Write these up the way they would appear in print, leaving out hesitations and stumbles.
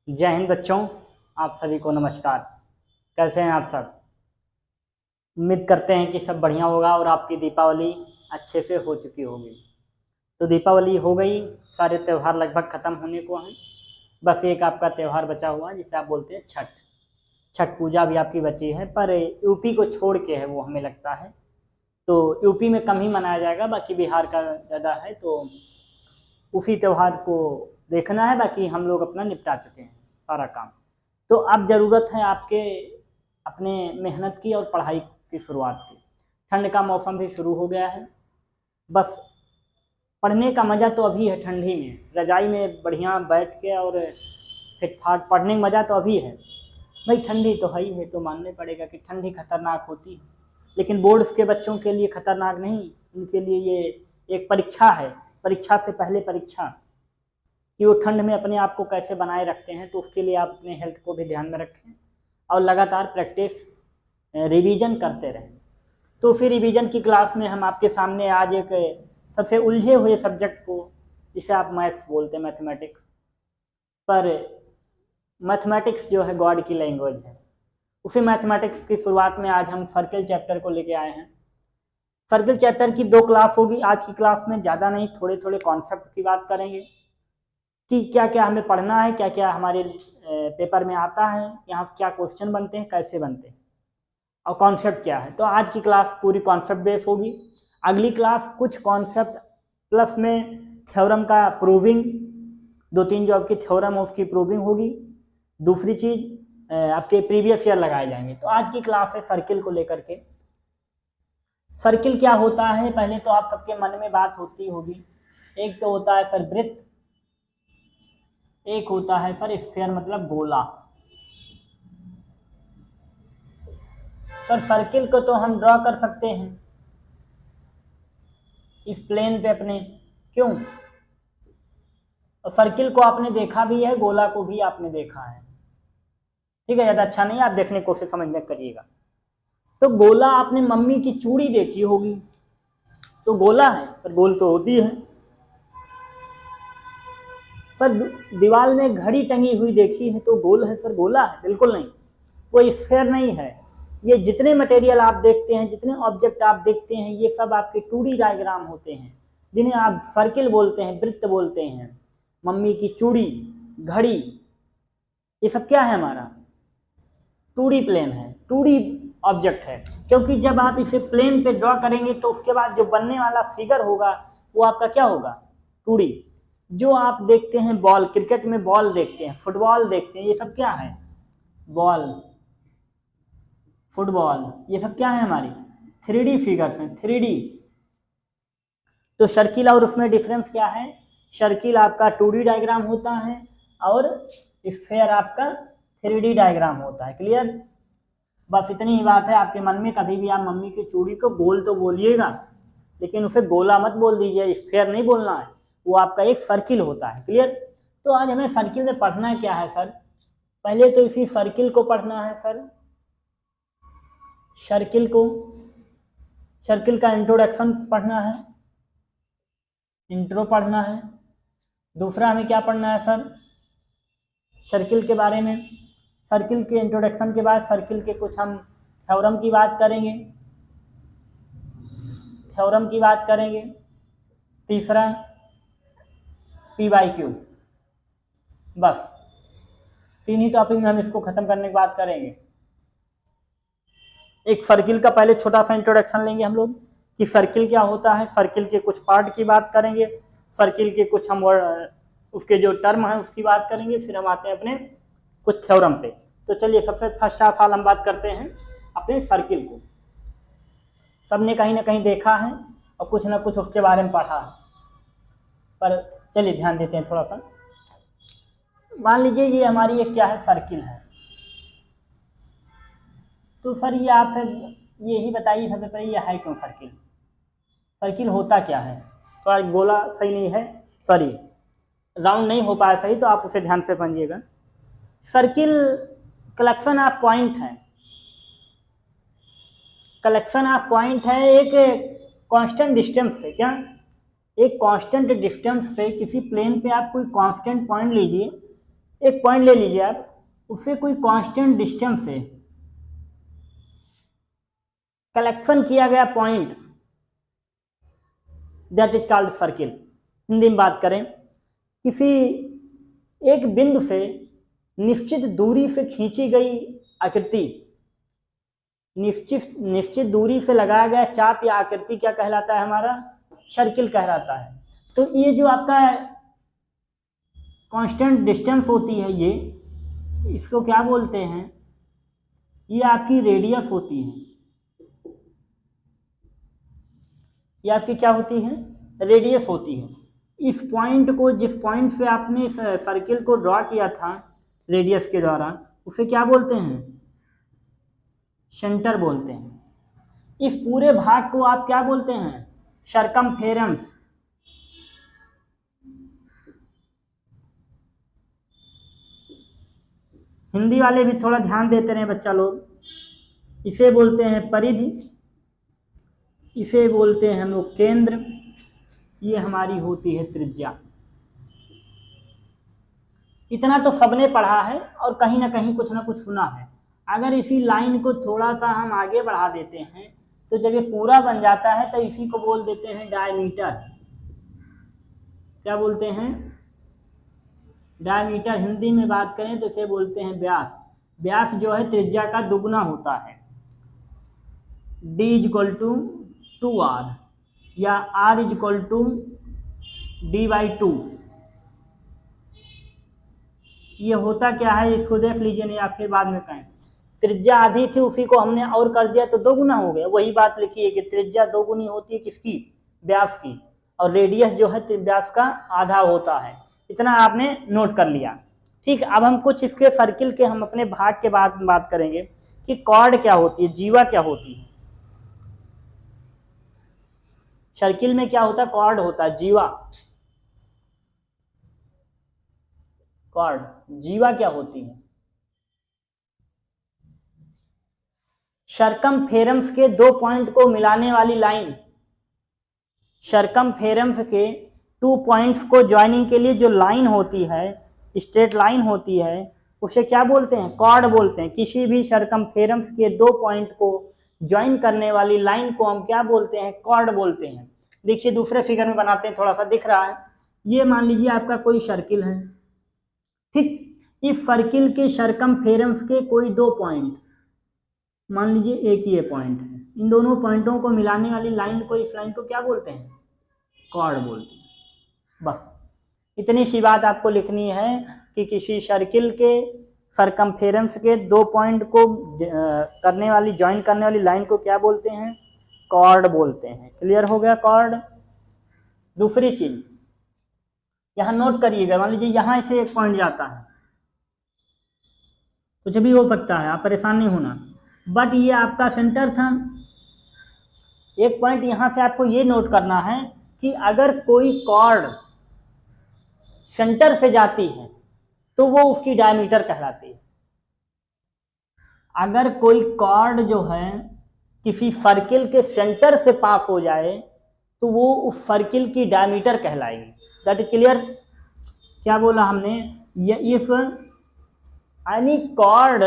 जय हिंद बच्चों, आप सभी को नमस्कार। कैसे हैं आप सब? उम्मीद करते हैं कि सब बढ़िया होगा और आपकी दीपावली अच्छे से हो चुकी होगी। तो दीपावली हो गई, सारे त्यौहार लगभग ख़त्म होने को हैं। बस एक आपका त्यौहार बचा हुआ है जिसे आप बोलते हैं छठ। छठ पूजा भी आपकी बची है, पर यूपी को छोड़ के है वो, हमें लगता है। तो यूपी में कम ही मनाया जाएगा, बाकी बिहार का ज़्यादा है। तो उसी त्यौहार को देखना है, बाकी हम लोग अपना निपटा चुके हैं सारा काम। तो अब ज़रूरत है आपके अपने मेहनत की और पढ़ाई की शुरुआत की। ठंड का मौसम भी शुरू हो गया है। बस पढ़ने का मज़ा तो अभी है ठंडी में, रजाई में बढ़िया बैठ के और फिट फाट पढ़ने में मज़ा तो अभी है भाई। ठंडी तो है ही है, तो मानने पड़ेगा कि ठंडी खतरनाक होती है, लेकिन बोर्ड्स के बच्चों के लिए खतरनाक नहीं। उनके लिए ये एक परीक्षा है, परीक्षा से पहले परीक्षा, कि वो ठंड में अपने आप को कैसे बनाए रखते हैं। तो उसके लिए आप अपने हेल्थ को भी ध्यान में रखें और लगातार प्रैक्टिस रिवीजन करते रहें। तो फिर रिवीजन की क्लास में हम आपके सामने आज एक सबसे उलझे हुए सब्जेक्ट को, जिसे आप मैथ्स बोलते हैं, मैथमेटिक्स, पर मैथमेटिक्स जो है गॉड की लैंग्वेज है, उसी मैथमेटिक्स की शुरुआत में आज हम सर्किल चैप्टर को लेके आए हैं। सर्किल चैप्टर की 2 क्लास होगी आज की क्लास में, ज़्यादा नहीं, थोड़े थोड़े कॉन्सेप्ट की बात करेंगे कि क्या क्या हमें पढ़ना है, क्या क्या हमारे पेपर में आता है, यहाँ क्या क्वेश्चन बनते हैं, कैसे बनते हैं और कॉन्सेप्ट क्या है। तो आज की क्लास पूरी कॉन्सेप्ट बेस होगी। अगली क्लास कुछ कॉन्सेप्ट प्लस में थ्योरम का प्रूविंग, 2-3 जो आपकी थ्योरम है उसकी प्रूविंग होगी। दूसरी चीज़ आपके प्रीवियस ईयर लगाए जाएंगे। तो आज की क्लास है सर्किल को लेकर के। सर्किल क्या होता है, पहले तो आप सबके मन में बात होती होगी। एक तो होता है सर वृत्त, एक होता है सर स्फीयर, मतलब गोला। सर सर्किल को तो हम ड्रॉ कर सकते हैं इस प्लेन पे अपने, क्यों? और सर्किल को आपने देखा भी है, गोला को भी आपने देखा है, ठीक है। ज़्यादा अच्छा नहीं, आप देखने की कोशिश समझने करिएगा। तो गोला आपने मम्मी की चूड़ी देखी होगी, तो गोला है, पर गोल तो होती है। सर दीवार में घड़ी टंगी हुई देखी है, तो गोल है सर, गोला है? बिल्कुल नहीं, वो स्फीयर नहीं है। ये जितने मटेरियल आप देखते हैं, जितने ऑब्जेक्ट आप देखते हैं, ये सब आपके 2D डायग्राम होते हैं, जिन्हें आप सर्किल बोलते हैं, वृत्त बोलते हैं। मम्मी की चूड़ी, घड़ी, ये सब क्या है हमारा? 2D प्लेन है, 2D ऑब्जेक्ट है। क्योंकि जब आप इसे प्लेन पे ड्रॉ करेंगे तो उसके बाद जो बनने वाला फिगर होगा वो आपका क्या होगा? 2D। जो आप देखते हैं बॉल, क्रिकेट में बॉल देखते हैं, फुटबॉल देखते हैं, ये सब क्या है? बॉल, फुटबॉल, ये सब क्या है हमारी? 3D फिगर्स हैं, 3D। तो सर्किल और उसमें डिफरेंस क्या है? सर्किल आपका 2D डायग्राम होता है और स्फीयर आपका 3D डायग्राम होता है। क्लियर? बस इतनी ही बात है। आपके मन में कभी भी आप मम्मी की चूड़ी को गोल तो बोलिएगा, लेकिन उसे गोला मत बोल दीजिए, स्फीयर नहीं बोलना है, वो आपका एक सर्किल होता है। क्लियर? तो आज हमें सर्किल में पढ़ना क्या है सर? पहले तो इसी सर्किल को पढ़ना है सर, सर्किल को, सर्किल का इंट्रोडक्शन पढ़ना है, इंट्रो पढ़ना है। दूसरा हमें क्या पढ़ना है सर? सर्किल के बारे में। सर्किल के इंट्रोडक्शन के बाद सर्किल के कुछ हम थ्योरम की बात करेंगे, थ्योरम की बात करेंगे। तीसरा P/Q। बस 3 ही टॉपिक में हम इसको खत्म करने की बात करेंगे। एक सर्किल का पहले छोटा सा इंट्रोडक्शन लेंगे हम लोग कि सर्किल क्या होता है, सर्किल के कुछ पार्ट की बात करेंगे, सर्किल के कुछ हम उसके जो टर्म है उसकी बात करेंगे, फिर हम आते हैं अपने कुछ थ्योरम पे। तो चलिए सबसे फर्स्ट ऑफ ऑल हम बात करते हैं अपने सर्किल को। सबने कहीं ना कहीं देखा है और कुछ ना कुछ उसके बारे में पढ़ा है, पर चलिए ध्यान देते हैं थोड़ा सा। मान लीजिए ये हमारी एक क्या है, सर्किल है। तो सर ये आप ये ही बताइए सबसे पहले, ये है क्यों सर्किल? सर्किल होता क्या है? थोड़ा गोला सही नहीं है, सॉरी राउंड नहीं हो पाया सही, तो आप उसे ध्यान से समझिएगा। सर्किल कलेक्शन ऑफ पॉइंट है, कलेक्शन ऑफ पॉइंट है एक कांस्टेंट डिस्टेंस से। क्या? एक कांस्टेंट डिस्टेंस से किसी प्लेन पे आप कोई कांस्टेंट पॉइंट लीजिए, एक पॉइंट ले लीजिए आप, उससे कोई कांस्टेंट डिस्टेंस से कलेक्शन किया गया point, that is called circle. Hindi में बात करें, किसी एक बिंदु से निश्चित दूरी से खींची गई आकृति, निश्चित दूरी से लगाया गया चाप या आकृति क्या कहलाता है? हमारा सर्किल कहलाता है। तो ये जो आपका कांस्टेंट डिस्टेंस होती है, ये इसको क्या बोलते हैं? ये आपकी रेडियस होती है। ये आपकी क्या होती है? रेडियस होती है। इस पॉइंट को, जिस पॉइंट से आपने सर्किल को ड्रॉ किया था रेडियस के द्वारा, उसे क्या बोलते हैं? सेंटर बोलते हैं। इस पूरे भाग को आप क्या बोलते हैं? सर्कमफेरेंस। हिंदी वाले भी थोड़ा ध्यान देते रहे बच्चा लोग। इसे बोलते हैं परिधि, इसे बोलते हैं हम लोग केंद्र, ये हमारी होती है त्रिज्या। इतना तो सबने पढ़ा है और कहीं ना कहीं कुछ ना कुछ सुना है। अगर इसी लाइन को थोड़ा सा हम आगे बढ़ा देते हैं तो जब ये पूरा बन जाता है तो इसी को बोल देते हैं डायमीटर। क्या बोलते हैं? डायमीटर। हिंदी में बात करें तो इसे बोलते हैं व्यास। व्यास जो है त्रिज्या का दुगुना होता है। d इक्वल टू 2r या r इक्वल टू d/2। ये होता क्या है इसको देख लीजिए, नहीं आप फिर बाद में कहें। त्रिज्या आधी थी, उसी को हमने और कर दिया तो दोगुना हो गया। वही बात लिखी है कि त्रिज्या दोगुनी होती है किसकी? व्यास की। और रेडियस जो है व्यास का आधा होता है। इतना आपने नोट कर लिया। ठीक, अब हम कुछ इसके सर्किल के हम अपने भाग के बाद बात करेंगे कि कॉर्ड क्या होती है, जीवा क्या होती है। सर्किल में क्या होता है? कॉर्ड होता है, जीवा। कॉर्ड, जीवा क्या होती है? सर्कमफेरेंस के दो पॉइंट को मिलाने वाली लाइन। सर्कमफेरेंस के 2 पॉइंट्स को ज्वाइनिंग के लिए जो लाइन होती है, स्ट्रेट लाइन होती है, उसे क्या बोलते हैं? कॉर्ड बोलते हैं। किसी भी सर्कमफेरेंस के 2 पॉइंट को ज्वाइन करने वाली लाइन को हम क्या बोलते हैं? कॉर्ड बोलते हैं। देखिए दूसरे फिगर में बनाते हैं, थोड़ा सा दिख रहा है। ये मान लीजिए आपका कोई सर्किल है, ठीक। इस सर्किल के सर्कमफेरेंस के कोई 2 पॉइंट, मान लीजिए एक ये पॉइंट है, इन दोनों पॉइंटों को मिलाने वाली लाइन को, इस लाइन को क्या बोलते हैं? कॉर्ड बोलते हैं। बस इतनी सी बात आपको लिखनी है कि किसी सर्किल के सर्कमफेरेंस के 2 पॉइंट को करने वाली, ज्वाइन करने वाली लाइन को क्या बोलते हैं? कॉर्ड बोलते हैं। क्लियर हो गया? कॉर्ड। दूसरी चीज यहां नोट करिएगा, मान लीजिए यहां से एक पॉइंट जाता है, कुछ भी हो सकता है, आप परेशान नहीं होना, बट ये आपका सेंटर था। एक पॉइंट यहां से आपको ये नोट करना है कि अगर कोई कॉर्ड सेंटर से जाती है तो वो उसकी डायमीटर कहलाती है। अगर कोई कॉर्ड जो है किसी सर्किल के सेंटर से पास हो जाए तो वो उस सर्किल की डायमीटर कहलाएगी। That is clear? क्या बोला हमने? If any chord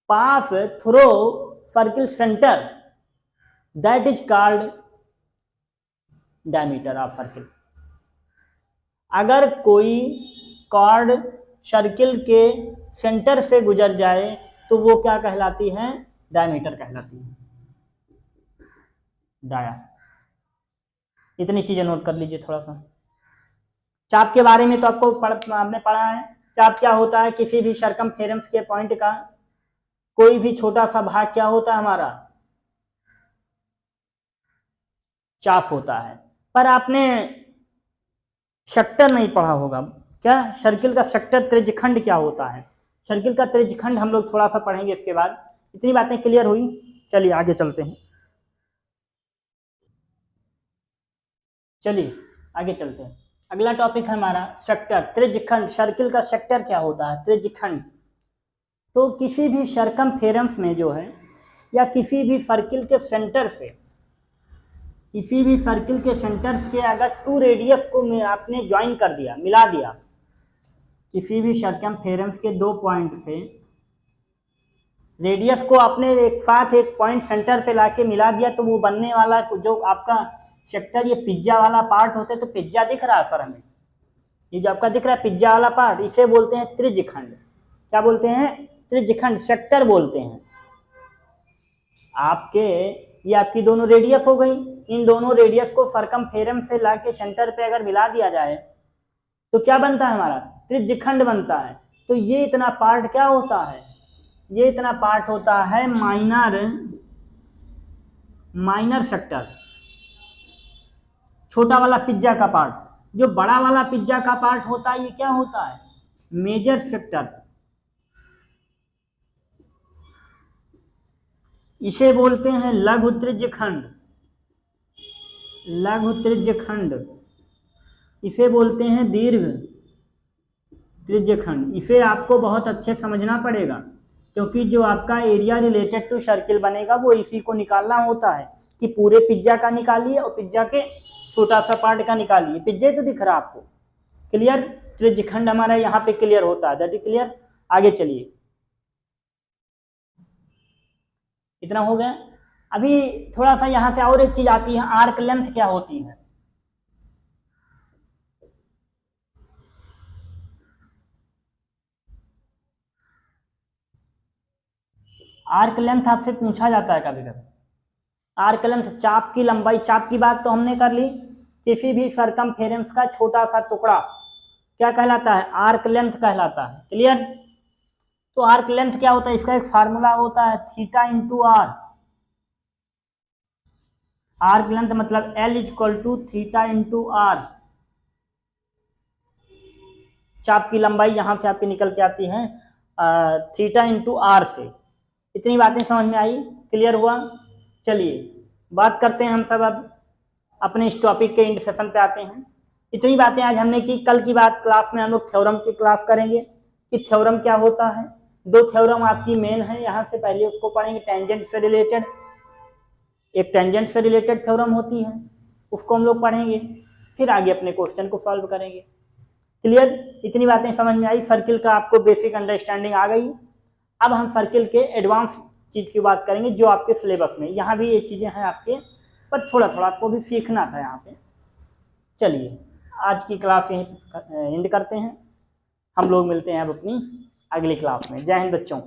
pass through circle centre, that is called diameter of circle. अगर कोई कॉर्ड सर्किल के सेंटर से गुजर जाए तो वो क्या कहलाती है? डायमीटर कहलाती है। डाया। इतनी चीजें नोट कर लीजिए थोड़ा सा। चाप के बारे में तो आपको आपने पढ़ा है। चाप क्या होता है? किसी भी सर्कमफेरेंस के पॉइंट का कोई भी छोटा सा भाग क्या होता है? हमारा चाप होता है। पर आपने सेक्टर नहीं पढ़ा होगा। क्या सर्किल का सेक्टर, त्रिज्यखंड क्या होता है? सर्किल का त्रिज्यखंड हम लोग थोड़ा सा पढ़ेंगे इसके बाद। इतनी बातें क्लियर हुई? चलिए आगे चलते हैं। चलिए आगे चलते हैं। अगला टॉपिक है हमारा सेक्टर, त्रिज्यखंड। सर्किल का सेक्टर क्या होता है? त्रिज्यखंड। तो किसी भी सर्कमफेरेंस में जो है, या किसी भी सर्किल के सेंटर से किसी भी सर्किल के सेंटर्स के अगर 2 रेडियस को आपने ज्वाइन कर दिया, मिला दिया, किसी भी सर्कमफेरेंस के 2 पॉइंट से रेडियस को आपने एक साथ एक पॉइंट सेंटर पे लाके मिला दिया, तो वो बनने वाला जो आपका सेक्टर, ये पिज्जा वाला पार्ट होता है, तो पिज्जा दिख रहा है सर हमें, ये जो आपका दिख रहा है पिज्जा वाला पार्ट, इसे बोलते हैं त्रिज्यखंड। क्या बोलते हैं? त्रिज्यखंड, सेक्टर बोलते हैं। आपके ये आपकी दोनों रेडियस हो गई, इन दोनों रेडियस को सर्कमफेरेंस से लाके सेंटर पे अगर मिला दिया जाए तो क्या बनता है? हमारा त्रिज्यखंड बनता है। तो ये इतना पार्ट क्या होता है? ये इतना पार्ट होता है माइनर सेक्टर, छोटा वाला पिज्जा का पार्ट। जो बड़ा वाला पिज्जा का पार्ट होता है ये क्या होता है? Major sector. इसे बोलते हैं लघु त्रिज्यखंड, लघु त्रिज्यखंड। इसे बोलते हैं दीर्घ त्रिज्यखंड। इसे आपको बहुत अच्छे समझना पड़ेगा, क्योंकि जो आपका एरिया रिलेटेड टू सर्किल बनेगा वो इसी को निकालना होता है कि पूरे पिज्जा का निकालिए और पिज्जा के छोटा सा पार्ट का निकालिए। पिज्जा तो दिख रहा आपको, क्लियर? त्रिज्यखंड हमारा यहाँ पे क्लियर होता है, दैट इज क्लियर। आगे चलिए, इतना हो गया। अभी थोड़ा सा यहाँ से और एक चीज आती है, आर्क लेंथ क्या होती है? आर्क लेंथ आपसे पूछा जाता है कभी कभी। आर्क लेंथ, चाप की लंबाई। चाप की बात तो हमने कर ली। किसी भी सर्कमफेरेंस का छोटा सा टुकड़ा क्या कहलाता है? आर्क लेंथ कहलाता है, क्लियर? तो आर्क लेंथ क्या होता है? इसका एक फार्मूला होता है theta into R. Arc length मतलब L equal to theta into R. चाप की लंबाई यहां से आपकी निकल के आती है थीटा इंटू आर से। इतनी बातें समझ में आई? क्लियर हुआ? चलिए बात करते हैं हम सब अब अपने इस टॉपिक के इंड सेशन पे आते हैं। इतनी बातें आज हमने की। कल की बात क्लास में हम लोग थ्योरम की क्लास करेंगे कि थ्योरम क्या होता है। 2 थ्योरम आपकी मेन है, यहाँ से पहले उसको पढ़ेंगे, टेंजेंट से रिलेटेड। एक टेंजेंट से रिलेटेड थ्योरम होती है, उसको हम लोग पढ़ेंगे, फिर आगे अपने क्वेश्चन को सॉल्व करेंगे। क्लियर? इतनी बातें समझ में आई? सर्किल का आपको बेसिक अंडरस्टैंडिंग आ गई। अब हम सर्किल के एडवांस चीज की बात करेंगे जो आपके सिलेबस में, यहाँ भी ये चीजें हैं आपके, पर थोड़ा थोड़ा आपको भी सीखना था यहाँ पे। चलिए आज की क्लास यहीं एंड करते हैं। हम लोग मिलते हैं अब अपनी अगली क्लास में। जय हिंद बच्चों।